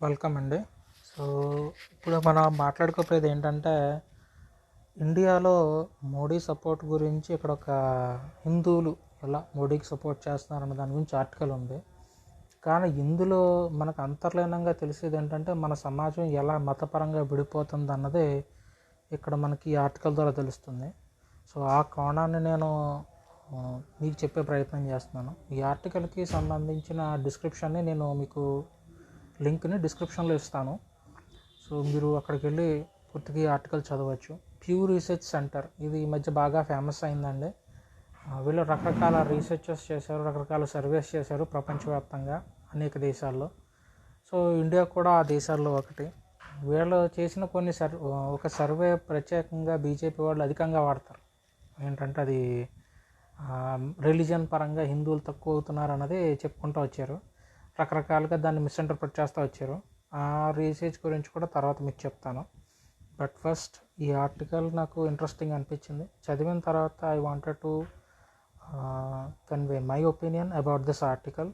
Welcome అండి. So ఇప్పుడు మనం మాట్లాడుకోపోయేది ఏంటంటే ఇండియాలో మోడీ సపోర్ట్ గురించి ఇక్కడ ఒక హిందువులు ఎలా మోడీకి సపోర్ట్ చేస్తున్నారన్న దాని గురించి ఆర్టికల్ ఉంది. కానీ ఇందులో మనకు అంతర్లీనంగా తెలిసేది ఏంటంటే మన సమాజం ఎలా మతపరంగా విడిపోతుంది అన్నదే ఇక్కడ మనకి ఈ ఆర్టికల్ ద్వారా తెలుస్తుంది. సో ఆ కోణాన్ని నేను మీకు చెప్పే ప్రయత్నం చేస్తున్నాను. ఈ ఆర్టికల్కి సంబంధించిన డిస్క్రిప్షన్ని నేను మీకు లింక్ని డిస్క్రిప్షన్లో ఇస్తాను. సో మీరు అక్కడికి వెళ్ళి పూర్తిగా ఈ ఆర్టికల్ చదవచ్చు. ప్యూ రీసెర్చ్ సెంటర్ ఇది ఈ మధ్య బాగా ఫేమస్ అయిందండి. వీళ్ళు రకరకాల రీసెర్చెస్ చేశారు, రకరకాల సర్వేస్ చేశారు ప్రపంచవ్యాప్తంగా అనేక దేశాల్లో. సో ఇండియా కూడా ఆ దేశాల్లో ఒకటి. వీళ్ళు చేసిన ఒక సర్వే ప్రత్యేకంగా బీజేపీ వాళ్ళు అధికంగా వాడతారు. ఏంటంటే అది రిలీజియన్ పరంగా హిందువులు తక్కువ అవుతున్నారు అన్నది చెప్పుకుంటూ వచ్చారు. రకరకాలుగా దాన్ని మిస్ఇంటర్ప్రిట్ చేస్తూ వచ్చారు. ఆ రీసెర్చ్ గురించి కూడా తర్వాత మీకు చెప్తాను. బట్ ఫస్ట్ ఈ ఆర్టికల్ నాకు ఇంట్రెస్టింగ్ అనిపించింది. చదివిన తర్వాత I wanted to convey my opinion about this article.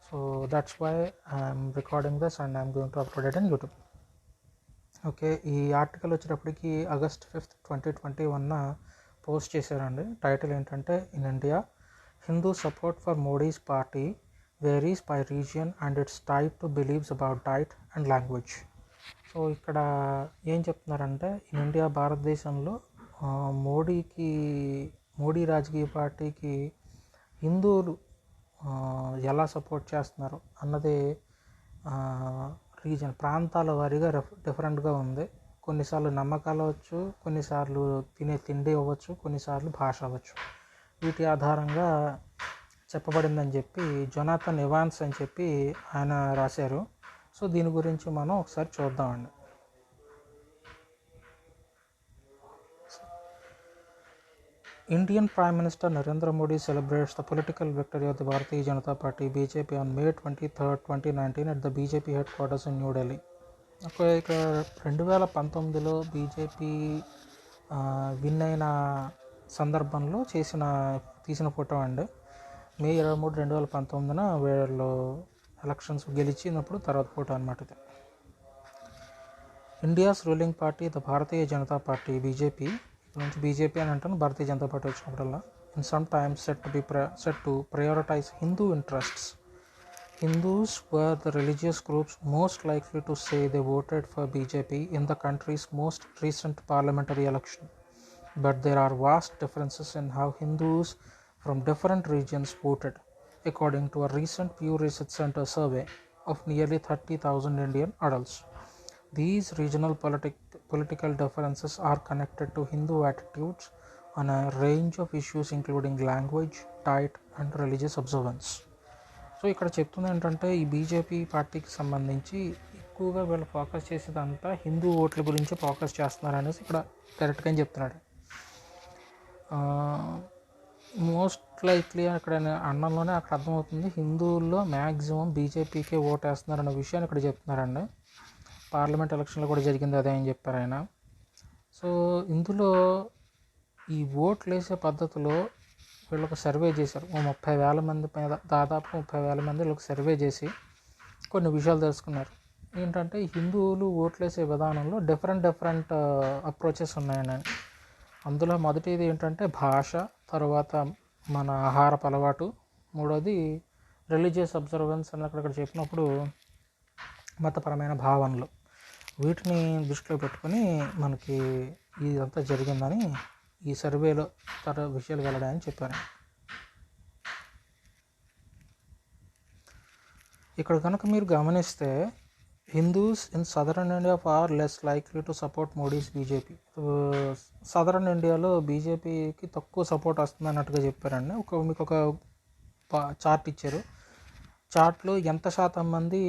So that's why I'm recording this and I'm going to upload it in YouTube. Okay, ఈ ఆర్టికల్ వచ్చేటప్పటికి August 5th, 2021 పోస్ట్ చేశారండి. Title ఏంటంటే in India Hindu support for Modi's party varies by region and it's tied to beliefs about diet and language. So ఇక్కడ ఏం చెప్తున్నారంటే in India భారతదేశంలో మోడీ రాజకీయ పార్టీకి హిందువులు ఎలా సపోర్ట్ చేస్తున్నారు అన్నది రీజన్ ప్రాంతాల వారీగా డిఫరెంట్గా ఉంది. కొన్నిసార్లు నమ్మకాలు అవ్వచ్చు, కొన్నిసార్లు తినే తిండి అవ్వచ్చు, కొన్నిసార్లు భాష అవ్వచ్చు. వీటి ఆధారంగా చెప్పబడిందని చెప్పి జొనాథన్ ఎవాన్స్ అని చెప్పి ఆయన రాశారు. సో దీని గురించి మనం ఒకసారి చూద్దామండి. Indian Prime Minister Narendra Modi celebrates the political victory of the Bharatiya Janata Party BJP on May 23rd, 2019 at the BJP headquarters in New Delhi. ఇక 2019లో బీజేపీ విన్ అయిన సందర్భంలో తీసిన ఫోటో అండి. May 23, 2019 వీళ్ళు ఎలక్షన్స్ గెలిచినప్పుడు తర్వాత ఫోటో అనమాట ఇది. India's ruling party the Bharatiya Janata party BJP, ఇక్కడ నుంచి బీజేపీ అని అంటాను, భారతీయ జనతా పార్టీ వచ్చినప్పుడల్లా, in some times set to prioritize Hindu interests. Hindus were the religious groups most likely to say they voted for BJP in the country's most recent parliamentary election. But there are vast differences in how Hindus from different regions voted, according to a recent Pew Research Center survey of nearly 30,000 Indian adults. These regional political differences are connected to Hindu attitudes on a range of issues including language, diet, and religious observance. So ఇక్కడ చెప్తుంది ఏంటంటే ఈ BJP పార్టీకి సంబంధించి ఎక్కువగా వీళ్ళు focus చేసేదంతా హిందూ ఓట్ల గురించి ఫోకస్ చేస్తున్నారు అనేసి ఇక్కడ డైరెక్ట్గా చెప్తున్నాడు. మోస్ట్ లైక్లీ అక్కడ అన్నంలోనే అక్కడ అర్థమవుతుంది హిందువుల్లో మ్యాక్సిమం బీజేపీకే ఓటు వేస్తున్నారన్న విషయాన్ని ఇక్కడ చెప్తున్నారండి. పార్లమెంట్ ఎలక్షన్లో కూడా జరిగింది అదే అని చెప్పారు ఆయన. సో ఇందులో ఈ ఓట్లు వేసే పద్ధతిలో వీళ్ళొక సర్వే చేశారు. 30,000 మంది పైన, దాదాపు 30,000 మంది వీళ్ళకి సర్వే చేసి కొన్ని విషయాలు తెలుసుకున్నారు. ఏంటంటే హిందువులు ఓట్లేసే విధానంలో డిఫరెంట్ అప్రోచెస్ ఉన్నాయని. అందులో మొదటిది ఏంటంటే భాష, తర్వాత మన ఆహారపు అలవాటు, మూడోది రిలీజియస్ అబ్జర్వెన్స్ అని అక్కడ చెప్పినప్పుడు మతపరమైన భావనలు. వీటిని దృష్టిలో పెట్టుకొని మనకి ఇదంతా జరిగిందని ఈ సర్వేలో విషయాలు వెళ్ళడాన్ని చెప్పారు. ఇక్కడ కనుక మీరు గమనిస్తే Hindus in southern India far less likely to support Modi's BJP. Southern ఇండియాలో బీజేపీకి తక్కువ సపోర్ట్ వస్తుంది అన్నట్టుగా చెప్పారండి. మీకు ఒక చార్ట్ ఇచ్చారు. చార్ట్లో ఎంత శాతం మంది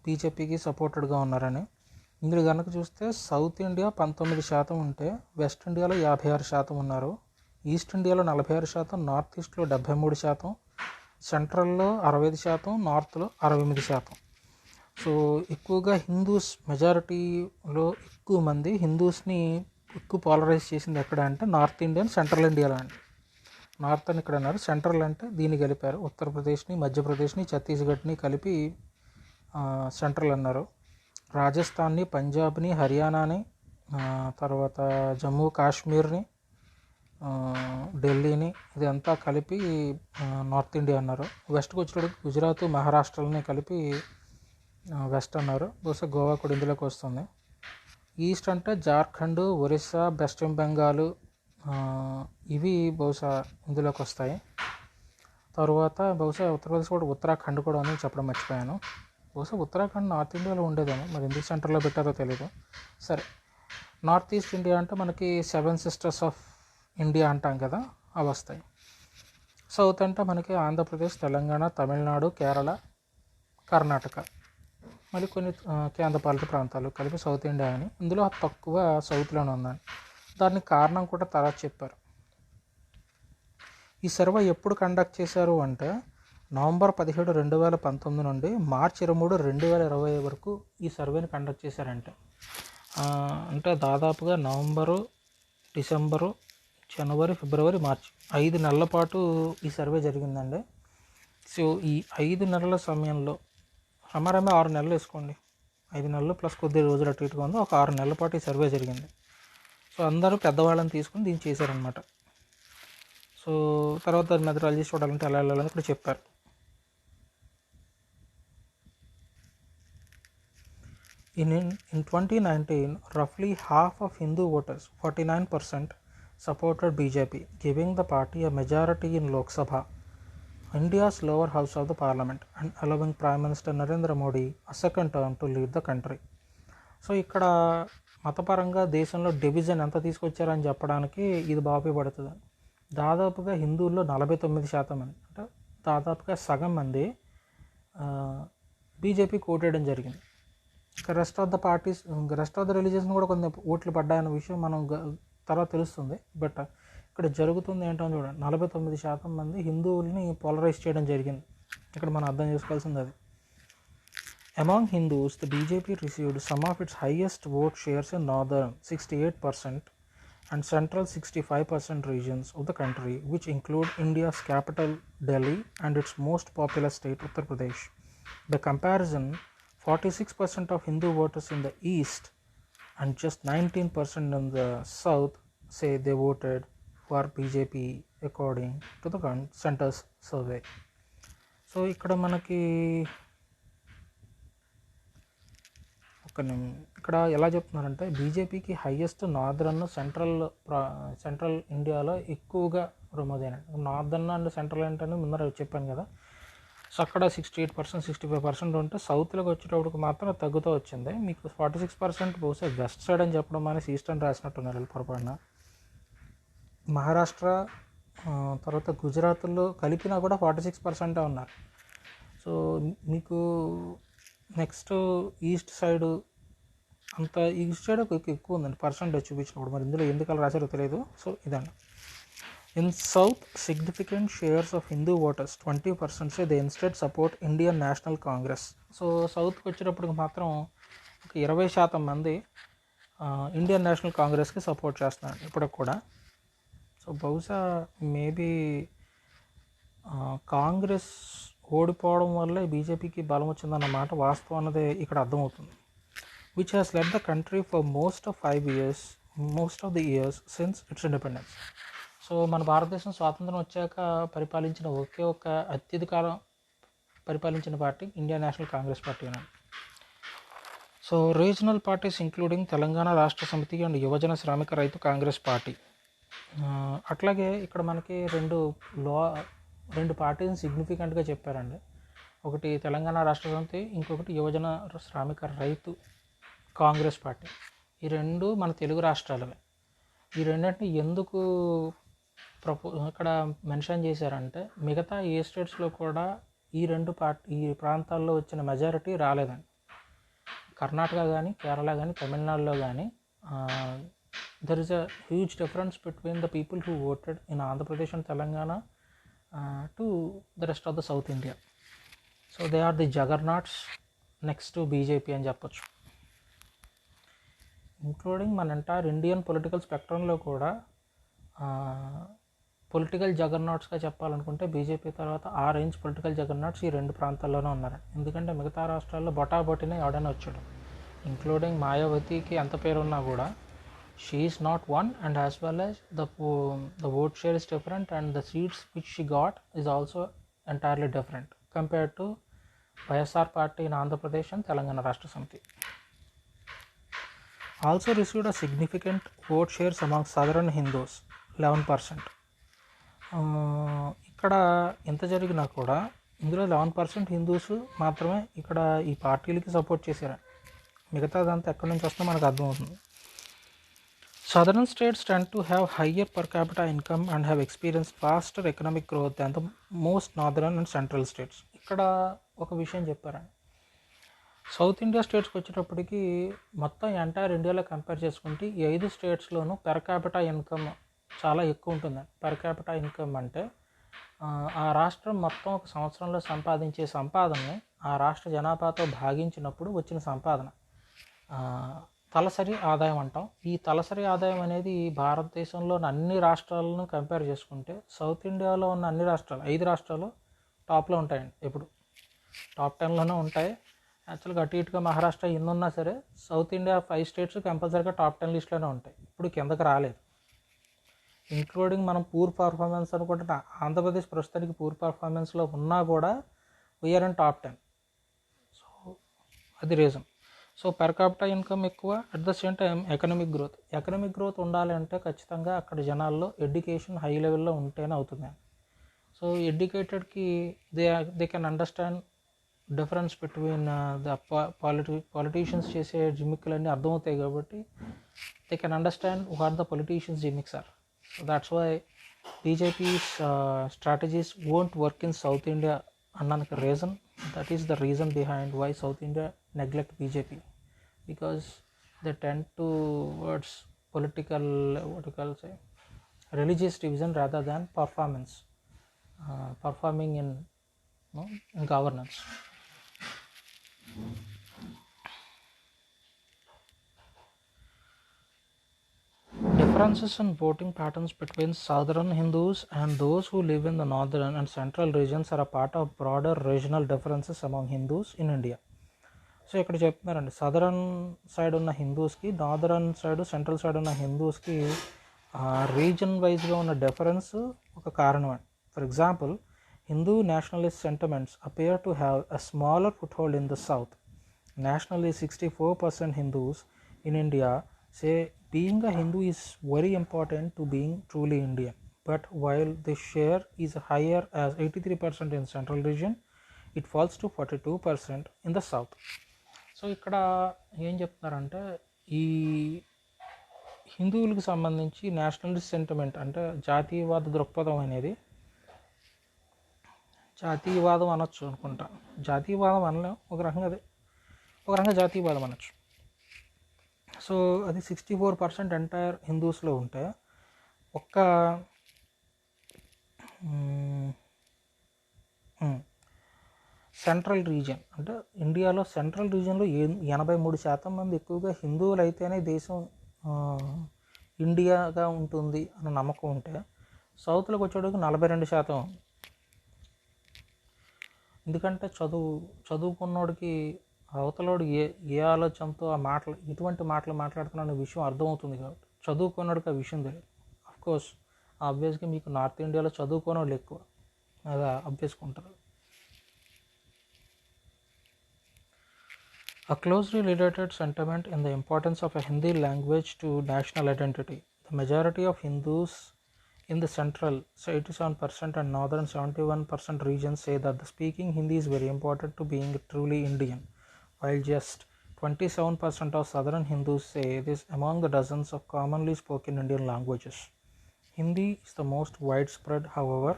బీజేపీకి సపోర్టెడ్గా ఉన్నారని. ఇందులో కనుక చూస్తే సౌత్ ఇండియా 19% ఉంటే వెస్ట్ ఇండియాలో 56% ఉన్నారు, ఈస్ట్ ఇండియాలో 46%, నార్త్ ఈస్ట్లో 73%, సెంట్రల్లో 65%, నార్త్లో 68%. సో ఎక్కువగా హిందూస్ మెజారిటీలో ఎక్కువ మంది హిందూస్ని ఎక్కువ పాలరైజ్ చేసింది ఎక్కడ అంటే నార్త్ ఇండియా, సెంట్రల్ ఇండియాలో అండి. నార్త్ అని ఇక్కడ అన్నారు, సెంట్రల్ అంటే దీన్ని కలిపారు, ఉత్తరప్రదేశ్ని, మధ్యప్రదేశ్ని, ఛత్తీస్గఢ్ని కలిపి సెంట్రల్ అన్నారు. రాజస్థాన్ని, పంజాబ్ని, హర్యానాని, తర్వాత జమ్మూ కాశ్మీర్ని, ఢిల్లీని, ఇదంతా కలిపి నార్త్ ఇండియా అన్నారు. వెస్ట్కి వచ్చేటప్పుడు గుజరాత్, మహారాష్ట్రలని కలిపి వెస్ట్ అన్నారు. బహుశా గోవా కూడా ఇందులోకి వస్తుంది. ఈస్ట్ అంటే జార్ఖండ్, ఒరిస్సా, పశ్చిమ బెంగాల్, ఇవి బహుశా ఇందులోకి వస్తాయి. తర్వాత బహుశా ఉత్తరప్రదేశ్ కూడా, ఉత్తరాఖండ్ కూడా అని చెప్పడం మర్చిపోయాను. బహుశా ఉత్తరాఖండ్ నార్త్ ఇండియాలో ఉండేదేమో, మరి ఎందుకు సెంటర్లో పెట్టారో తెలీదు. సరే, నార్త్ ఈస్ట్ ఇండియా అంటే మనకి 7 సిస్టర్స్ ఆఫ్ ఇండియా అంటాం కదా, అవి వస్తాయి. సౌత్ అంటే మనకి ఆంధ్రప్రదేశ్, తెలంగాణ, తమిళనాడు, కేరళ, కర్ణాటక, మళ్ళీ కొన్ని కేంద్రపాలిత ప్రాంతాలు కలిపి సౌత్ ఇండియా అని. ఇందులో తక్కువ సౌత్లోనే ఉందని, దానికి కారణం కూడా తర్వాత చెప్పారు. ఈ సర్వే ఎప్పుడు కండక్ట్ చేశారు అంటే నవంబర్ 17, 2019 నుండి మార్చి 23, 2020 వరకు ఈ సర్వేని కండక్ట్ చేశారంటే. అంటే దాదాపుగా నవంబరు, డిసెంబరు, జనవరి, ఫిబ్రవరి, మార్చి 5 నెలల పాటు ఈ సర్వే జరిగిందండి. సో ఈ 5 నెలల సమయంలో రమారమే 6 నెలలు వేసుకోండి, 5 నెలలు ప్లస్ కొద్ది రోజులు అటు ఇటుగా ఉంది, ఒక 6 నెలల పాటు ఈ సర్వే జరిగింది. సో అందరూ పెద్దవాళ్ళని తీసుకుని దీన్ని చేశారనమాట. సో తర్వాత దాని మెథడాలజీ చూడాలంటే ఎలా వెళ్ళాలని ఇప్పుడు చెప్పారు. In 2019, roughly half of Hindu voters, 49%, supported BJP, giving the party a majority in Lok Sabha, India's lower house of the parliament, and allowing Prime Minister Narendra Modi a second term to lead the country. So ఇక్కడ మతపరంగా దేశంలో division ఎంత తీసుకొచ్చారని చెప్పడానికి ఇది బాగా ఉపయోగపడుతుంది. దాదాపుగా హిందువుల్లో 49% మంది, అంటే దాదాపుగా సగం మంది బీజేపీ ఓటేయడం జరిగింది. ఇంకా rest of the parties, rest of the రిలీజియస్ని కూడా కొన్ని ఓట్లు పడ్డాయన్న విషయం మనం తర్వాత తెలుస్తుంది. బట్ ఇక్కడ జరుగుతుంది ఏంటని చూడండి, 49% మంది హిందువుల్ని పోలరైజ్ చేయడం జరిగింది. ఇక్కడ మనం అర్థం చేసుకోవాల్సింది అది. Among Hindus, the BJP received some of it's highest vote shares in northern 68% and central 65% regions of the country, which include India's capital Delhi and its most populous state Uttar Pradesh. By comparison, 46% of Hindu voters in the east and just 19% in the south say they voted for BJP according to the center's survey. So ఇక్కడ మనకి ఇక్కడ ఎలా చెప్తున్నారంటే బీజేపీకి highest northern, central ఇండియాలో ఎక్కువగా నమోదైన. Northern and central ఏంటని ముందర చెప్పాను కదా. సో అక్కడ 68%, 65% ఉంటే సౌత్లోకి వచ్చేటప్పటికి మాత్రం తగ్గుతూ వచ్చింది. మీకు 46% బహుశా వెస్ట్ సైడ్ అని చెప్పడం అనేసి ఈస్టర్న్ రాసినట్టున్నారు పొరపాటున. మహారాష్ట్ర తర్వాత గుజరాత్లో కలిపినా కూడా 46% ఉన్నారు. సో మీకు నెక్స్ట్ ఈస్ట్ సైడ్, అంత ఈస్ట్ సైడ్ ఎక్కువ ఉందండి పర్సంటేజ్ చూపించినప్పుడు. మరి ఇందులో ఎందుకు అలా రాశారో తెలియదు. సో ఇదండి. In South, significant shares of Hindu voters, 20%, say they instead support Indian National Congress. So సౌత్కి వచ్చేటప్పటికి మాత్రం ఒక 20% మంది ఇండియన్ నేషనల్ కాంగ్రెస్కి సపోర్ట్ చేస్తున్నారు ఇప్పటికి కూడా. సో బహుశా మేబీ కాంగ్రెస్ ఓడిపోవడం వల్లే బీజేపీకి బలం వచ్చిందన్నమాట వాస్తవం అన్నది ఇక్కడ అర్థమవుతుంది. Which has lead the country for most of the years since it's independence. So మన భారతదేశం స్వాతంత్రం వచ్చాక పరిపాలించిన ఒకే ఒక అత్యధిక కాలం పరిపాలించిన party Indian National Congress party అని. So regional parties including Telangana Rashtra Samithi and యువజన శ్రామిక రైతు కాంగ్రెస్ పార్టీ. అట్లాగే ఇక్కడ మనకి రెండు పార్టీని సిగ్నిఫికెంట్గా చెప్పారండి. ఒకటి తెలంగాణ రాష్ట్ర సమితి, ఇంకొకటి యువజన శ్రామిక రైతు కాంగ్రెస్ పార్టీ. ఈ రెండు మన తెలుగు రాష్ట్రాలవే. ఈ రెండింటిని ఎందుకు ఇక్కడ మెన్షన్ చేశారంటే మిగతా ఏ స్టేట్స్లో కూడా ఈ ప్రాంతాల్లో వచ్చిన మెజారిటీ రాలేదండి. కర్ణాటక కానీ, కేరళ కానీ, తమిళనాడులో కానీ there is a huge difference between the people who voted in Andhra Pradesh and Telangana to the rest of the south India. So they are the juggernauts next to BJP అని చెప్పొచ్చు. ఇంక్లూడింగ్ మన ఎంటైర్ ఇండియన్ పొలిటికల్ స్పెక్ట్రంలో కూడా political జగర్నాట్స్గా చెప్పాలనుకుంటే BJP తర్వాత ఆ range political జగర్నాట్స్ ఈ రెండు ప్రాంతాల్లోనే ఉన్నారు. ఎందుకంటే మిగతా రాష్ట్రాల్లో బొటాబొటినే ఎవడైనా వచ్చాడు. ఇంక్లూడింగ్ మాయావతికి ఎంత పేరున్నా కూడా she is not one, and as well as the vote share is different and the seats which she got is also entirely different compared to YSR party in Andhra Pradesh and Telangana Rashtra సమితి. Also received a significant vote shares among southern Hindus 11%. ఇక్కడ ఎంత జరిగినా కూడా ఇందులో 11% Hindus మాత్రమే ఇక్కడ ఈ పార్టీలకి సపోర్ట్ చేశారు. మిగతాదంతా ఎక్కడి నుంచి వస్తుందో మనకు అర్థమవుతుంది. Southern states tend to have higher per capita income and have experience faster economic growth than the most northern and central states. ఇక్కడ ఒక విషయం చెప్పారండి, సౌత్ ఇండియా స్టేట్స్కి వచ్చేటప్పటికి మొత్తం ఎంటైర్ ఇండియాలో కంపేర్ చేసుకుంటే ఈ 5 స్టేట్స్లోనూ పెర్ క్యాపిటల్ ఇన్కమ్ చాలా ఎక్కువ ఉంటుందండి. పెర్ క్యాపిటల్ ఇన్కమ్ అంటే ఆ రాష్ట్రం మొత్తం ఒక సంవత్సరంలో సంపాదించే సంపాదనని ఆ రాష్ట్ర జనాభాతో భాగించినప్పుడు వచ్చిన సంపాదన తలసరి ఆదాయం అంటాం. ఈ తలసరి ఆదాయం అనేది భారతదేశంలోని అన్ని రాష్ట్రాలను కంపేర్ చేసుకుంటే సౌత్ ఇండియాలో ఉన్న అన్ని రాష్ట్రాలు 5 రాష్ట్రాలు టాప్లో ఉంటాయండి. ఎప్పుడు టాప్ 10లోనే ఉంటాయి. యాక్చువల్గా అటు ఇటుగా మహారాష్ట్ర ఉన్నా సరే సౌత్ ఇండియా 5 స్టేట్స్ కంపల్సరీగా టాప్ 10 లిస్ట్లోనే ఉంటాయి. ఇప్పుడు కిందకి రాలేదు. ఇంక్లూడింగ్ మనం పూర్ పర్ఫార్మెన్స్ అనుకుంటే ఆంధ్రప్రదేశ్ ప్రస్తుతానికి పూర్ పర్ఫార్మెన్స్లో ఉన్నా కూడా వీఆర్ ఇన్ టాప్ 10. సో అది reason. So per capital income ఎక్కువ, at the same time economic growth ఉండాలి అంటే ఖచ్చితంగా అక్కడ జనాల్లో ఎడ్యుకేషన్ హై లెవెల్లో ఉంటేనే అవుతుంది. సో ఎడ్యుకేటెడ్కి they can understand difference between the politicians చేసే జిమ్మిక్కులన్నీ అర్థమవుతాయి కాబట్టి they can understand what the politicians gimmicks are. So that's why BJP's strategies won't work in South India annanaka reason. That is the reason behind why South India neglect BJP, because they tend towards political religious division rather than performing in governance. Differences in voting patterns between southern Hindus and those who live in the northern and central regions are a part of broader regional differences among Hindus in India. So ఇక్కడ చెప్తున్నారండి, southern side ఉన్న హిందూస్కి, నార్దరన్ side, central side ఉన్న హిందూస్కి reason వైజ్గా ఉన్న difference ఒక కారణం అండి. For example, Hindu Nationalist sentiments appear to have a smaller foot hold in the south. Nationally, 64% Hindus in India say being a Hindu is very important to being truly Indian. But while this share is higher as 83% in central region, it falls to 42% in the south. So ఇక్కడ ఏం చెప్తున్నారంటే, ఈ హిందువులకు సంబంధించి Nationalist sentiment అంటే జాతీయవాద దృక్పథం అనేది, జాతీయవాదం అనొచ్చు అనుకుంటా, జాతీయవాదం అనలేం, ఒక రకంగా జాతీయవాదం అనొచ్చు. సో అది 64% ఎంటైర్ హిందూస్లో ఉంటే, ఒక్క సెంట్రల్ రీజియన్ అంటే ఇండియాలో సెంట్రల్ రీజియన్లో 83% మంది ఎక్కువగా హిందువులు అయితేనే దేశం ఇండియాగా ఉంటుంది అన్న నమ్మకం ఉంటే, సౌత్లోకి వచ్చేటికి 42%. ఎందుకంటే చదువుకున్నోడికి అవతలోడు ఏ ఆలోచనతో ఇటువంటి మాటలు మాట్లాడుతున్న విషయం అర్థమవుతుంది కాబట్టి చదువుకున్నోడికి ఆ విషయం తెలియదు. అఫ్కోర్స్ ఆబ్వియస్గా మీకు నార్త్ ఇండియాలో చదువుకునే వాళ్ళు ఎక్కువ, అది అభ్యసుకుంటారు. A closely related sentiment in the importance of a Hindi language to national identity. The majority of Hindus in the central 87% and northern 71% regions say that the speaking Hindi is very important to being truly Indian, while just 27% of southern Hindus say this among the dozens of commonly spoken Indian languages. Hindi is the most widespread, however,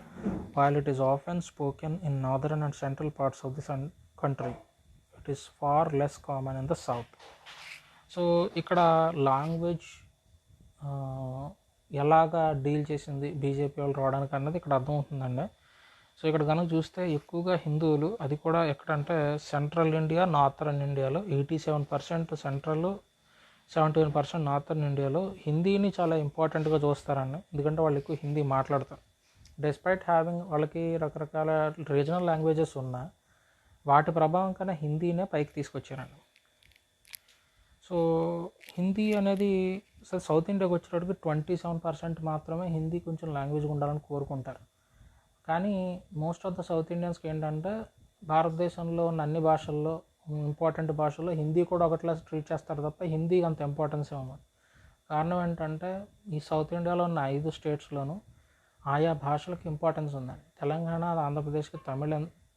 while it is often spoken in northern and central parts of the country. It is far less common in the south. So ఇక్కడ language ఎలాగా deal చేసింది BJP వాళ్ళు రావడానికి అన్నది ఇక్కడ అర్థమవుతుందండి. So ఇక్కడ కనుక చూస్తే ఎక్కువగా హిందువులు, అది కూడా ఎక్కడంటే సెంట్రల్ ఇండియా, నార్థరన్ ఇండియాలో 87% సెంట్రల్, 71% నార్థరన్ ఇండియాలో హిందీని చాలా ఇంపార్టెంట్గా చూస్తారండి. ఎందుకంటే వాళ్ళు ఎక్కువ హిందీ మాట్లాడతారు. డెస్పైట్ హ్యావింగ్ వాళ్ళకి రకరకాల రీజనల్ లాంగ్వేజెస్ ఉన్నా వాటి ప్రభావం కన్నా హిందీనే పైకి తీసుకొచ్చారండి. సో హిందీ అనేది అసలు సౌత్ ఇండియాకి వచ్చేటప్పటికి 27% మాత్రమే హిందీ కొంచెం లాంగ్వేజ్ ఉండాలని కోరుకుంటారు. కానీ మోస్ట్ ఆఫ్ ద సౌత్ ఇండియన్స్కి ఏంటంటే భారతదేశంలో ఉన్న అన్ని భాషల్లో ఇంపార్టెంట్ భాషల్లో హిందీ కూడా ఒకట్లా ట్రీట్ చేస్తారు తప్ప హిందీకి అంత ఇంపార్టెన్స్ ఇవ్వమని. కారణం ఏంటంటే ఈ సౌత్ ఇండియాలో ఉన్న 5 స్టేట్స్లోనూ ఆయా భాషలకు ఇంపార్టెన్స్ ఉందండి. తెలంగాణ, ఆంధ్రప్రదేశ్కి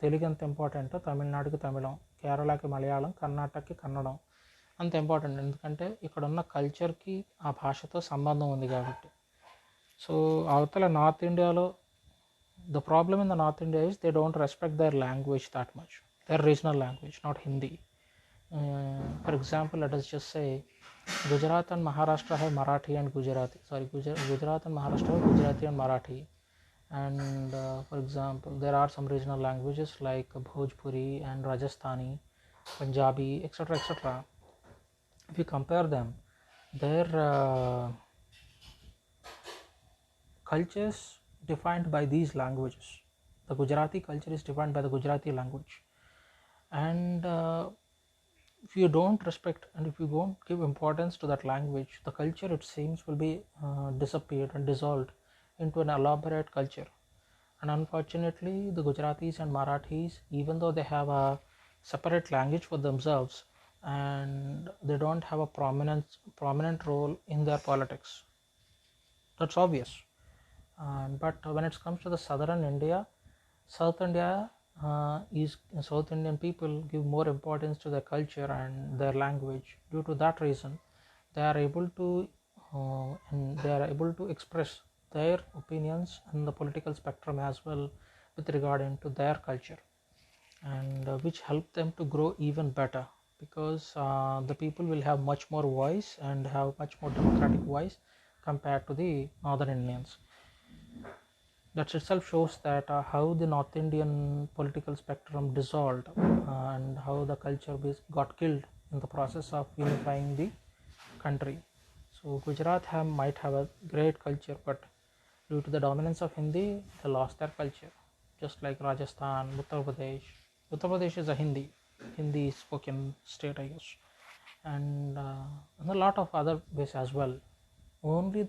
తెలుగు ఎంత ఇంపార్టెంటో తమిళనాడుకి తమిళం, కేరళకి మలయాళం, కర్ణాటకకి కన్నడం అంత ఇంపార్టెంట్. ఎందుకంటే ఇక్కడ ఉన్న కల్చర్కి ఆ భాషతో సంబంధం ఉంది కాబట్టి. సో అవతల నార్త్ ఇండియాలో the problem in the North India is they don't respect their language that much, their regional language, not Hindi. For example, let us just say Gujarat and Maharashtra have Marathi and Gujarati. Gujarat and Maharashtra have Gujarati and Marathi. And for example, there are some regional languages like Bhojpuri and Rajasthani, Punjabi, etc., etc. If you compare them, their cultures defined by these languages. The Gujarati culture is defined by the Gujarati language, and if you don't respect and if you don't give importance to that language, the culture, it seems, will be disappeared and dissolved into an elaborate culture. And unfortunately, the Gujaratis and Marathis, even though they have a separate language for themselves and they don't have a prominent role in their politics, that's obvious. But when it comes to the southern India, South Indian people give more importance to their culture and their language. Due to that reason, they are able to express their opinions in the political spectrum as well with regard to their culture, and which help them to grow even better, because the people will have much more voice and have much more democratic voice compared to the northern Indians. That itself shows that how the North Indian political spectrum dissolved and how the culture got killed in the process of unifying the country. So Gujarat might have a great culture, but due to the dominance of Hindi, they lost their culture. Just like Rajasthan, Uttar Pradesh is a Hindi spoken state, I guess, and a lot of other ways as well. Only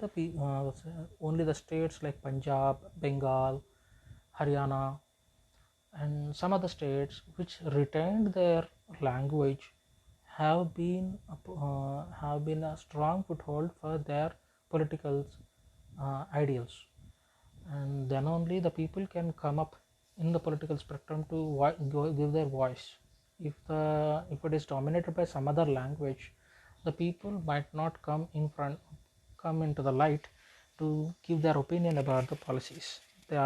the states like Punjab, Bengal, Haryana, and some other states which retained their language have been a strong foothold for their political ideals, and then only the people can come up in the political spectrum to give their voice. If it is dominated by some other language, the people might not come into the light to give their opinion about the policies the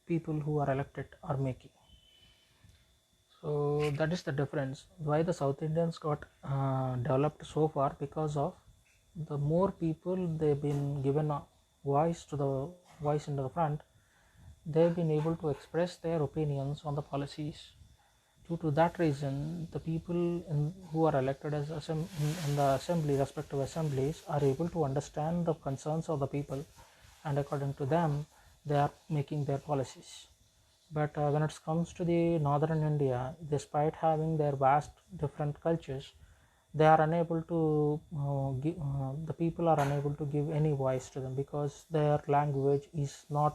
people who are elected are making. So that is the difference why the South Indians got developed so far, because of the more people they've been given a voice into the front, they've been able to express their opinions on the policies. Due to that reason, the people who are elected as in the respective assemblies are able to understand the concerns of the people, and according to them they are making their policies. But when it comes to the northern India, despite having their vast different cultures, they are unable to the people are unable to give any voice to them, because their language is not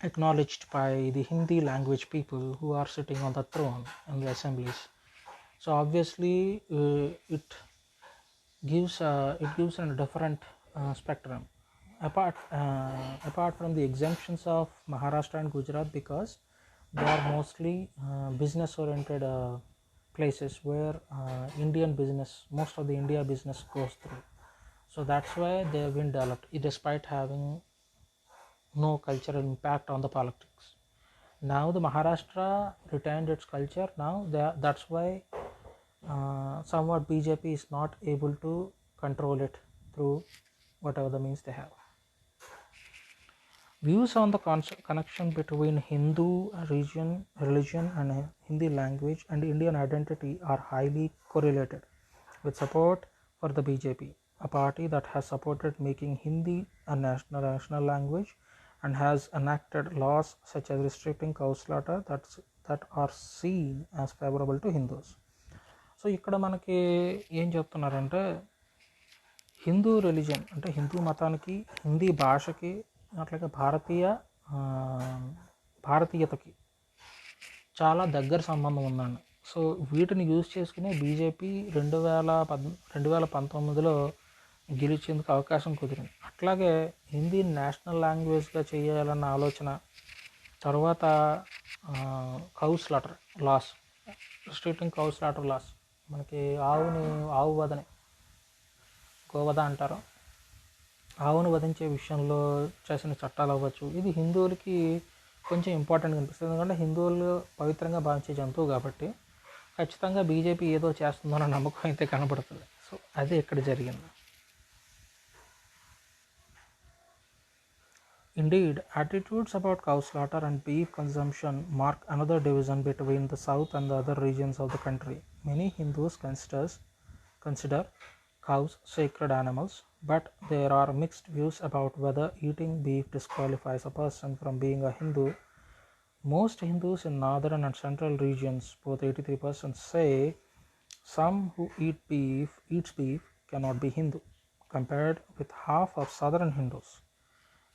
acknowledged by the Hindi language people who are sitting on the throne in the assemblies. So obviously it gives a different spectrum apart from the exemptions of Maharashtra and Gujarat, because they are mostly business oriented places where most of the India business goes through. So that's why they have been developed despite having no cultural impact on the politics. Now the Maharashtra retained its culture. Now that's why somewhat BJP is not able to control it through whatever the means they have. Views on the connection between Hindu religion and Hindi language and Indian identity are highly correlated, with support for the BJP, a party that has supported making Hindi a national language and has enacted laws such as restricting cow slaughter that are seen as favorable to Hindus. So ఇక్కడ మనకి ఏం చెప్తున్నారంటే Hindu religion అంటే హిందూ మతానికి, హిందీ భాషకి, అట్లాగే భారతీయతకి చాలా దగ్గర సంబంధం ఉందండి. సో వీటిని యూజ్ చేసుకుని బీజేపీ 2019లో గెలిచేందుకు అవకాశం కుదిరింది. అట్లాగే హిందీ నేషనల్ లాంగ్వేజ్గా చేయాలన్న ఆలోచన, తర్వాత కౌస్లాటర్ లాస్, రిస్ట్రిక్టింగ్ కౌస్లాటర్ లాస్, మనకి ఆవు వదని గోవధ అంటారు, ఆవును వధించే విషయంలో చేసిన చట్టాలు అవ్వచ్చు. ఇది హిందువులకి కొంచెం ఇంపార్టెంట్గా అనిపిస్తుంది, ఎందుకంటే హిందువులు పవిత్రంగా భావించే జంతువు కాబట్టి ఖచ్చితంగా బీజేపీ ఏదో చేస్తుందన్న నమ్మకం అయితే కనబడుతుంది. సో అదే ఇక్కడ జరిగింది. Indeed, attitudes about cow slaughter and beef consumption mark another division between the south and the other regions of the country. Many Hindus consider cows sacred animals, but there are mixed views about whether eating beef disqualifies a person from being a Hindu. Most Hindus in northern and central regions, both 83%, say some who eats beef cannot be Hindu, compared with half of southern Hindus.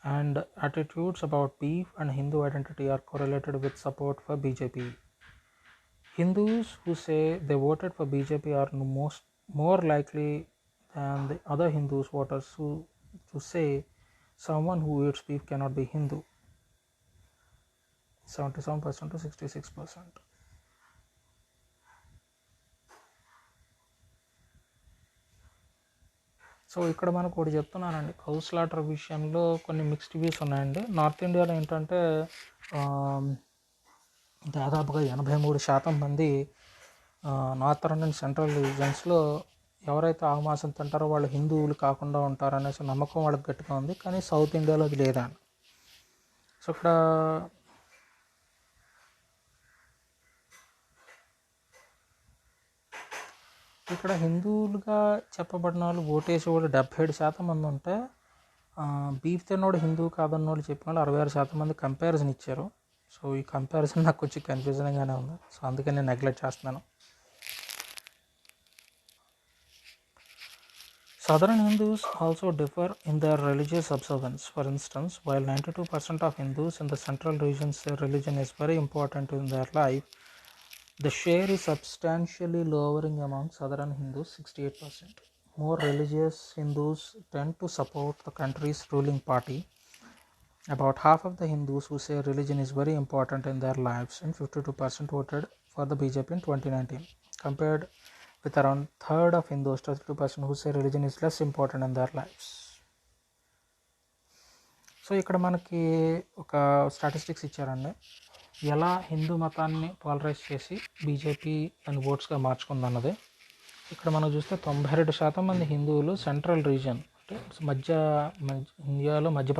And attitudes about beef and Hindu identity are correlated with support for BJP. Hindus who say they voted for BJP are more likely than the other Hindus voters who say someone who eats beef cannot be Hindu. 77% to 66%. So ఇక్కడ మనకు ఒకటి చెప్తున్నానండి, cow slaughter విషయంలో కొన్ని mixed views ఉన్నాయండి. North ఇండియాలో ఏంటంటే దాదాపుగా 83% మంది నార్థర్న్ అండ్ సెంట్రల్ రీజన్స్లో ఎవరైతే ఆవు మాంసం తింటారో వాళ్ళు హిందువులు కాకుండా ఉంటారు అనేసి నమ్మకం వాళ్ళకి గట్టిగా ఉంది. కానీ సౌత్ ఇండియాలో అది లేదా. సో ఇక్కడ హిందువులుగా చెప్పబడిన వాళ్ళు ఓటేసి వాళ్ళు 77% మంది ఉంటే, బీఫ్ తిన్నోడు హిందువు కాదన్న వాళ్ళు చెప్పిన వాళ్ళు 66% మంది కంపారిజన్ ఇచ్చారు. సో ఈ కంపారిజన్ నాకు కొంచెం కన్ఫ్యూజన్గానే ఉంది. సో అందుకని నేను నెగ్లెక్ట్ చేస్తున్నాను. Southern Hindus also differ in their religious observance. For instance, while 92% of Hindus in the central region say religion is very important in their life, the share is substantially lowering among southern Hindus, 68%. More religious Hindus tend to support the country's ruling party. About half of the Hindus who say religion is very important in their lives, and 52% voted for the BJP in 2019, compared with around third of Hindus, 32% who say religion is less important in their lives. So ఇక్కడ మనకి ఒక statistics ఇచ్చారండి, ఎలా హిందూ మతాన్ని polarise చేసి BJP దాని ఓట్స్గా మార్చుకుందన్నది. ఇక్కడ మనం చూస్తే 92% మంది హిందువులు సెంట్రల్ రీజియన్ అంటే ఇండియాలో మధ్య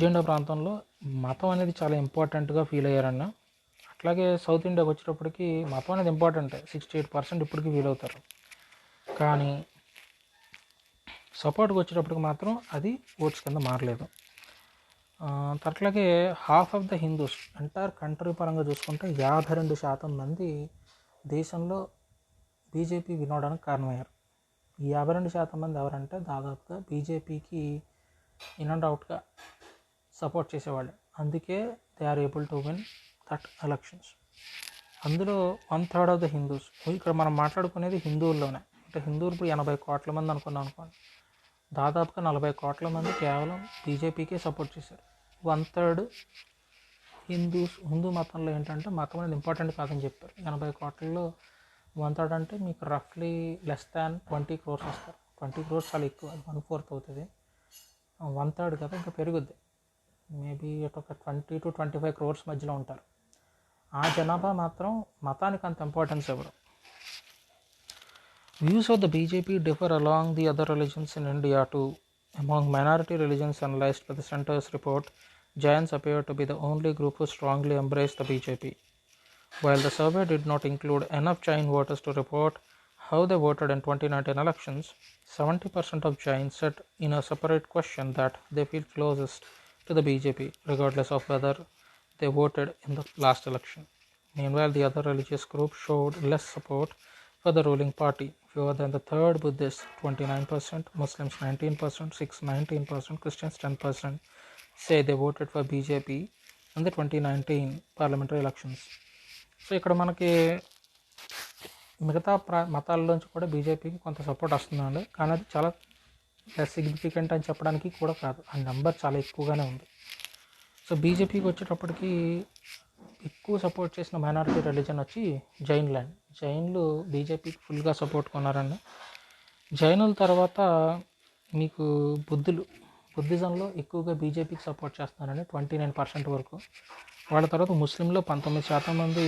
ఇండియా ప్రాంతంలో మతం అనేది చాలా ఇంపార్టెంట్గా ఫీల్ అయ్యారన్న. అట్లాగే సౌత్ ఇండియాకి వచ్చేటప్పటికి మతం అనేది ఇంపార్టెంటే, 68% ఇప్పటికీ ఫీల్ అవుతారు. కానీ సపోర్ట్కి వచ్చేటప్పటికి మాత్రం అది ఓట్స్ కింద మారలేదు. అట్లాగే half of the Hindus entire country పరంగా చూసుకుంటే 52% మంది దేశంలో బీజేపీ వినోడానికి కారణమయ్యారు. ఈ 52% మంది ఎవరంటే దాదాపుగా బీజేపీకి ఇన్ అండ్ అవుట్గా సపోర్ట్ చేసేవాళ్ళు. అందుకే they are able to win that elections. అందులో 1/3 ఆఫ్ ద హిందూస్. ఇక్కడ మనం మాట్లాడుకునేది హిందువుల్లోనే, అంటే హిందువులు ఇప్పుడు 80 కోట్ల మంది అనుకున్నాం అనుకోండి, దాదాపుగా 40 కోట్ల మంది కేవలం బీజేపీకే సపోర్ట్ చేశారు. 1/3 హిందూ మతంలో ఏంటంటే మతం అనేది ఇంపార్టెంట్ కాదని చెప్పారు. 80 కోట్లలో 1/3 అంటే మీకు రఫ్లీ లెస్ దాన్ 20 crores వస్తారు. 20 crores చాలా ఎక్కువ, 1/4 అవుతుంది. 1/3 కదా, ఇంకా పెరుగుద్ది. మేబీ ఒక 20 to 25 crores మధ్యలో ఉంటారు. ఆ జనాభా మాత్రం మతానికి అంత ఇంపార్టెన్స్ ఇవ్వరు. Views of the BJP differ along the other religions in India too. Among minority religions analyzed by the Centre's report, Jains appear to be the only group who strongly embrace the BJP. While the survey did not include enough Jain voters to report how they voted in 2019 elections, 70% of Jains said in a separate question that they feel closest to the BJP, regardless of whether they voted in the last election. Meanwhile, the other religious groups showed less support for the ruling party. Fewer than the third, Buddhists 29%, Muslims 19%, Sikhs 19%, Christians 10% say they voted for BJP in the 2019 parliamentary elections. So ఇక్కడ మనకి మిగతా మతాల్లోంచి కూడా బీజేపీకి కొంత support వస్తుందండి, కానీ అది చాలా సిగ్నిఫికెంట్ అని చెప్పడానికి కూడా కాదు, ఆ నెంబర్ చాలా ఎక్కువగానే ఉంది. సో బీజేపీకి వచ్చేటప్పటికి ఎక్కువ సపోర్ట్ చేసిన మైనారిటీ రిలీజన్ వచ్చి జైన్లాండ్. జైన్లు బీజేపీకి ఫుల్గా సపోర్ట్ కొన్నారండి. జైనుల తర్వాత మీకు బుద్ధిజంలో ఎక్కువగా బీజేపీకి సపోర్ట్ చేస్తున్నారండి, 29% వరకు. వాళ్ళ తర్వాత ముస్లింలు 19% మంది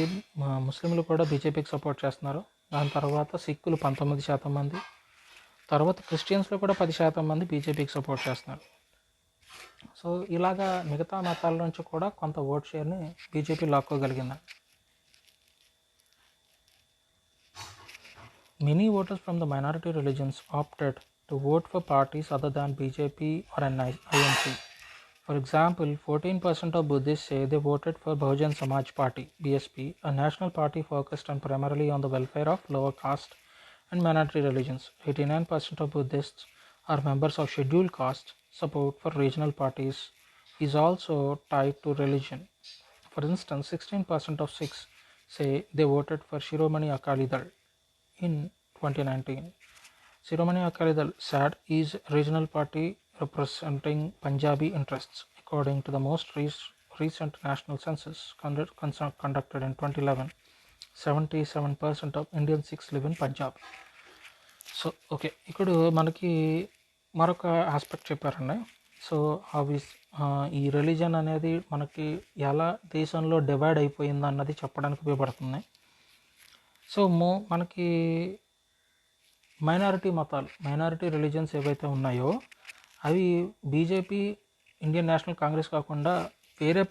ముస్లింలు కూడా బీజేపీకి సపోర్ట్ చేస్తున్నారు. దాని తర్వాత సిక్కులు 19% మంది, తర్వాత క్రిస్టియన్స్లో కూడా 10% మంది బీజేపీకి సపోర్ట్ చేస్తున్నారు. సో ఇలాగా మిగతా మతాల నుంచి కూడా కొంత ఓట్ షేర్ని BJP లాక్కోగలిగింది. Many voters from the minority religions opted to vote for parties other than BJP or INC. For example, 14% of Buddhists say they voted for Bahujan Samaj Party (BSP), a national party focused on primarily on the welfare of lower caste and minority religions. 89% of Buddhists are members of scheduled caste. Support for regional parties is also tied to religion. For instance, 16% of Sikhs say they voted for Shiromani Akali Dal in 2019. Shiromani Akali Dal (SAD) is a regional party representing Punjabi interests, according to the most recent national census conducted in 2011. 77% of Indian Sikhs live in Punjab. So okay, ఇప్పుడు మనకి మరొక aspect చెప్పారండి. So అవి ఈ religion అనేది మనకి ఎలా దేశంలో డివైడ్ అయిపోయింది అన్నది చెప్పడానికి ఉపయోగపడుతుంది. సో మనకి మైనారిటీ రిలీజన్స్ ఏవైతే ఉన్నాయో అవి బీజేపీ, ఇండియన్ నేషనల్ కాంగ్రెస్ కాకుండా వేరే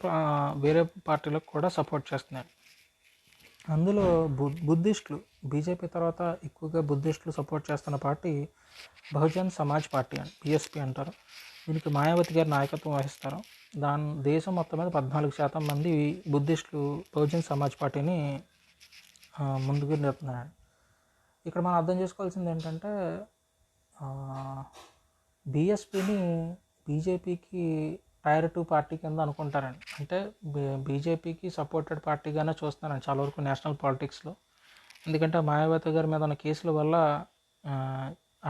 పార్టీలకు కూడా సపోర్ట్ చేస్తున్నాయి. అందులో బుద్ధిస్టులు బీజేపీ తర్వాత ఎక్కువగా బుద్ధిస్టులు సపోర్ట్ చేస్తున్న పార్టీ బహుజన్ సమాజ్ పార్టీ అని, BSP అంటారు. దీనికి మాయావతి గారు నాయకత్వం వహిస్తారు. దేశం మొత్తం మీద 14% మంది బుద్ధిస్టులు బహుజన్ సమాజ్ పార్టీని ముందుకు నిలుపుతున్నారు. ఇక్కడ మనం అర్థం చేసుకోవాల్సింది ఏంటంటే BSPని బీజేపీకి టైర్ 2 పార్టీ కింద అనుకుంటారండి. అంటే బీజేపీకి సపోర్టెడ్ పార్టీగానే చూస్తున్నారండి చాలా వరకు నేషనల్ పాలిటిక్స్లో. ఎందుకంటే మాయావతి గారి మీద ఉన్న కేసుల వల్ల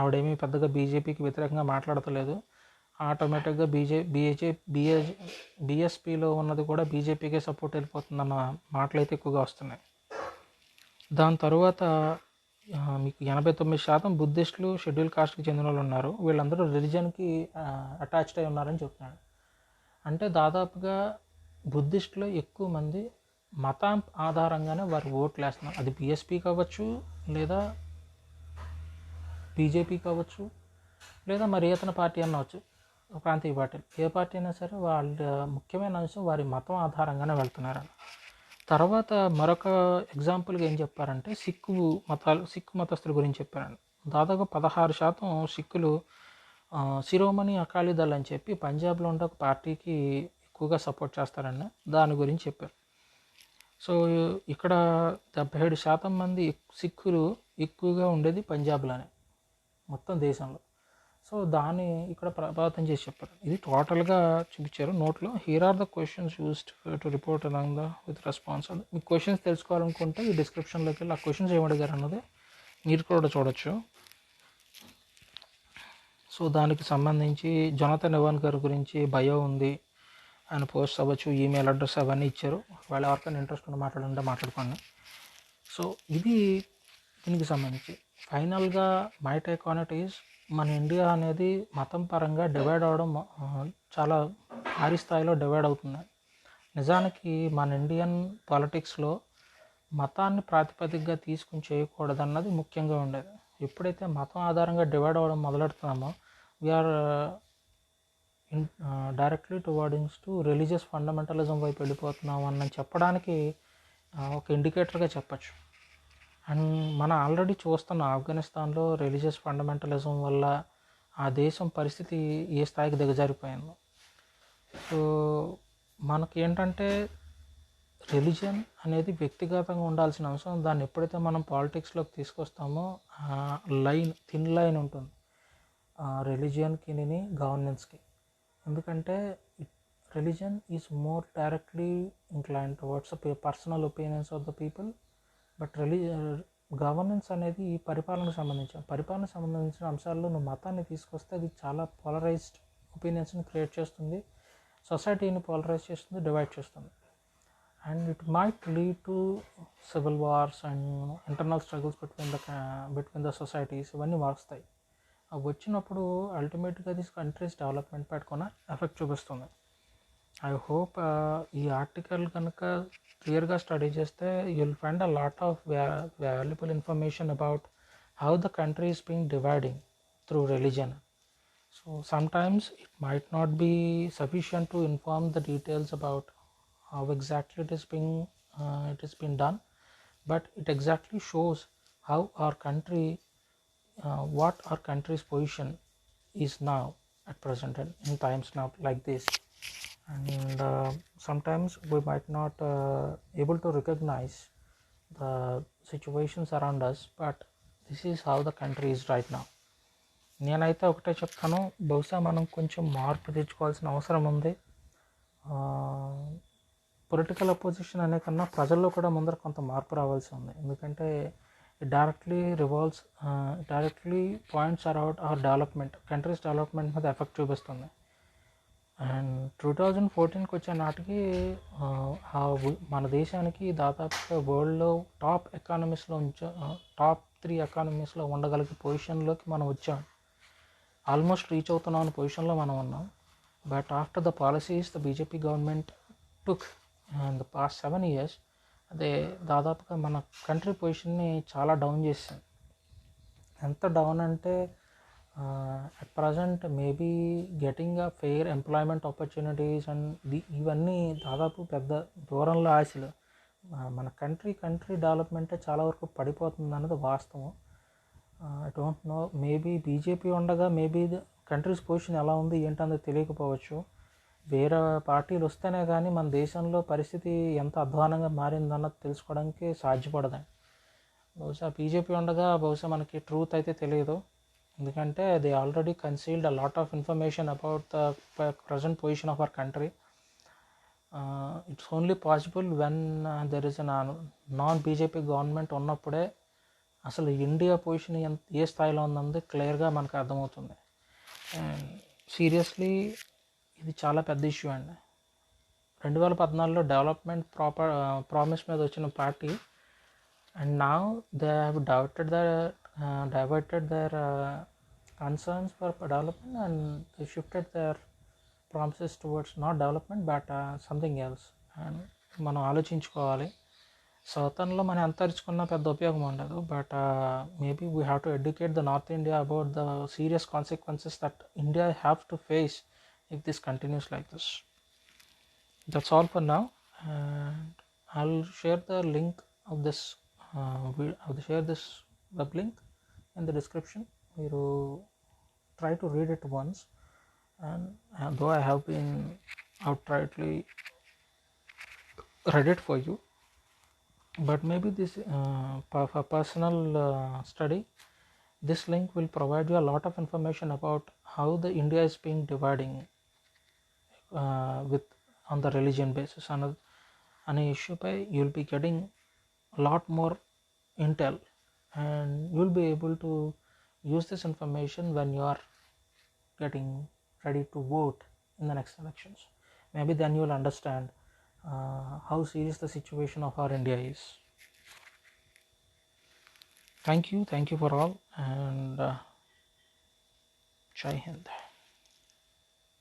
ఆవిడేమీ పెద్దగా బీజేపీకి వ్యతిరేకంగా మాట్లాడతలేదు. ఆటోమేటిక్గా BSPలో ఉన్నది కూడా బీజేపీకే సపోర్ట్ వెళ్ళిపోతుందన్న మాటలు అయితే ఎక్కువగా వస్తున్నాయి. దాని తర్వాత మీకు 89% బుద్ధిస్టులు షెడ్యూల్ కాస్ట్కి చెందిన వాళ్ళు ఉన్నారు. వీళ్ళందరూ రిలీజన్కి అటాచ్డ్ అయి ఉన్నారని చెప్తున్నాడు. అంటే దాదాపుగా బుద్ధిస్టులో ఎక్కువ మంది మతం ఆధారంగానే వారు ఓట్లు వేస్తున్నారు. అది BSP కావచ్చు, లేదా బీజేపీ కావచ్చు, లేదా మరి ఏతన పార్టీ అన్నవచ్చు, ప్రాంతీయ పార్టీలు, ఏ పార్టీ అయినా సరే వాళ్ళ ముఖ్యమైన అంశం వారి మతం ఆధారంగానే వెళ్తున్నారు. తర్వాత మరొక ఎగ్జాంపుల్గా ఏం చెప్పారంటే సిక్కు మతస్థుల గురించి చెప్పారండి. దాదాపు 16% సిక్కులు శిరోమణి అకాలీ దళ్ అని చెప్పి పంజాబ్లో ఉండే ఒక పార్టీకి ఎక్కువగా సపోర్ట్ చేస్తారండి. దాని గురించి చెప్పారు. సో ఇక్కడ 77% మంది సిక్కులు ఎక్కువగా ఉండేది పంజాబ్లోనే మొత్తం దేశంలో. సో దాన్ని ఇక్కడ ప్రభావితం చేసి చెప్పారు. ఇది టోటల్గా చూపించారు నోట్లో. Here are the questions used to report along with response. మీకు క్వశ్చన్స్ తెలుసుకోవాలనుకుంటే ఈ డిస్క్రిప్షన్లోకి వెళ్ళి ఆ క్వశ్చన్స్ ఏమడిగారు అన్నది మీరు కూడా చూడొచ్చు. సో దానికి సంబంధించి జొనాథన్ ఎవాన్ గారి గురించి బయో ఉంది, ఆయన పోస్ట్ అవ్వచ్చు, ఈమెయిల్ అడ్రస్ అవన్నీ ఇచ్చారు. వాళ్ళు ఎవరికైనా ఇంట్రెస్ట్ ఉండి మాట్లాడుకోండి. సో ఇది దీనికి సంబంధించి ఫైనల్గా my take on it is, మన ఇండియా అనేది మతం పరంగా డివైడ్ అవ్వడం చాలా భారీ స్థాయిలో డివైడ్ అవుతుంది. నిజానికి మన ఇండియన్ పాలిటిక్స్లో మతాన్ని ప్రాతిపదికగా తీసుకుని చేయకూడదన్నది ముఖ్యంగా ఉండేది. ఎప్పుడైతే మతం ఆధారంగా డివైడ్ అవ్వడం మొదలెడుతున్నామో we are directly towards to religious fundamentalism వైపు వెళ్ళిపోతున్నాం అన్నది చెప్పడానికి ఒక ఇండికేటర్గా చెప్పచ్చు. అండ్ మనం ఆల్రెడీ చూస్తున్న ఆఫ్ఘనిస్తాన్లో రిలీజియస్ ఫండమెంటలిజం వల్ల ఆ దేశం పరిస్థితి ఏ స్థాయికి దిగజారిపోయిందో. సో మనకి ఏంటంటే రిలీజియన్ అనేది వ్యక్తిగతంగా ఉండాల్సిన అంశం. దాన్ని ఎప్పుడైతే మనం పాలిటిక్స్లోకి తీసుకొస్తామో థిన్ లైన్ ఉంటుంది రిలీజియన్కి గవర్నెన్స్కి. ఎందుకంటే religion is more directly incline towards personal opinions of the people. But governance అనేది పరిపాలనకు సంబంధించిన అంశాల్లో నువ్వు మతాన్ని తీసుకొస్తే అది చాలా పోలరైజ్డ్ ఒపీనియన్స్ని క్రియేట్ చేస్తుంది, సొసైటీని పోలరైజ్ చేస్తుంది, డివైడ్ చేస్తుంది. And it might lead to civil wars and internal struggles between the societies. ఇవన్నీ వస్తాయి. అవి వచ్చినప్పుడు అల్టిమేట్గా అది కంట్రీస్ డెవలప్మెంట్ పెట్టుకుని ఎఫెక్ట్ చూపిస్తుంది. ఐ హోప్ ఈ ఆర్టికల్ కనుక క్లియర్గా స్టడీ చేస్తే you'll find a lot of valuable information about how the country is being dividing through religion. So sometimes it might not be sufficient to inform the details about how exactly it is being done, but it exactly shows how our country what our country's position is now at present in times now like this. And sometimes we might not able to recognize the situations around us, but this is how the country is right now. నేనైతే ఒకటే చెప్తాను, బహుశా మనం కొంచెం మార్పు తెచ్చుకోవాల్సిన అవసరం ఉంది. Political opposition అనే కన్నా ప్రజల్లో కూడా ముందర కొంత మార్పు రావాల్సి ఉంది. ఎందుకంటే directly points about our development, countries development మీద ఎఫెక్ట్ చూపిస్తుంది. అండ్ 2014కి వచ్చే నాటికి మన దేశానికి దాదాపుగా వరల్డ్లో టాప్ 3 ఎకానమీస్లో ఉండగలిగే పొజిషన్లోకి మనం వచ్చాం. ఆల్మోస్ట్ రీచ్ అవుతున్నాం అనే పొజిషన్లో మనం ఉన్నాం. But after the policies the BJP government took in the past 7 years, అదే దాదాపుగా మన కంట్రీ పొజిషన్ని చాలా డౌన్ చేసింది. ఎంత డౌన్ అంటే at present maybe getting a fair employment opportunities and ఇవన్నీ దాదాపు పెద్ద దూరంలో ఆశలు. మన కంట్రీ డెవలప్మెంటే చాలా వరకు పడిపోతుంది అన్నది వాస్తవం. I don't know, maybe BJP ఉండగా మేబీ కంట్రీస్ పొజిషన్ ఎలా ఉంది ఏంటన్నది తెలియకపోవచ్చు. వేరే పార్టీలు వస్తేనే కానీ మన దేశంలో పరిస్థితి ఎంత అధ్వానంగా మారిందన్నది తెలుసుకోవడానికి సాధ్యపడదండి. బహుశా బీజేపీ ఉండగా బహుశా మనకి ట్రూత్ అయితే తెలియదు. ఎందుకంటే they already concealed a lot of information about the present position of our country. It's only possible when there is non BJP government ఉన్నప్పుడే అసలు ఇండియా పొజిషన్ ఏ స్థాయిలో ఉందన్నది క్లియర్గా మనకు అర్థమవుతుంది. అండ్ సీరియస్లీ ఇది చాలా పెద్ద ఇష్యూ అండి. 2014లో డెవలప్మెంట్ ప్రామిస్ మీద వచ్చిన party, and now they have diverted their concerns for development and they shifted their promises towards not development but something else. And మనం ఆలోచించుకోవాలి. సౌతర్న్లో మనం ఎంత అరుచుకున్నా పెద్ద ఉపయోగం ఉండదు. But maybe we have to educate the north India about the serious consequences that India have to face if this continues like this. That's all for now, and I'll share the link of this share this web link in the description. You try to read it once, and though I have been outrightly read it for you, but maybe this for personal study, this link will provide you a lot of information about how the India is being dividing with on the religion basis. అనే ఇష్యూపై you'll be getting a lot more intel and you'll be able to use this information when you are getting ready to vote in the next elections. Maybe then you'll understand how serious the situation of our India is. Thank you for all, and Jai Hind.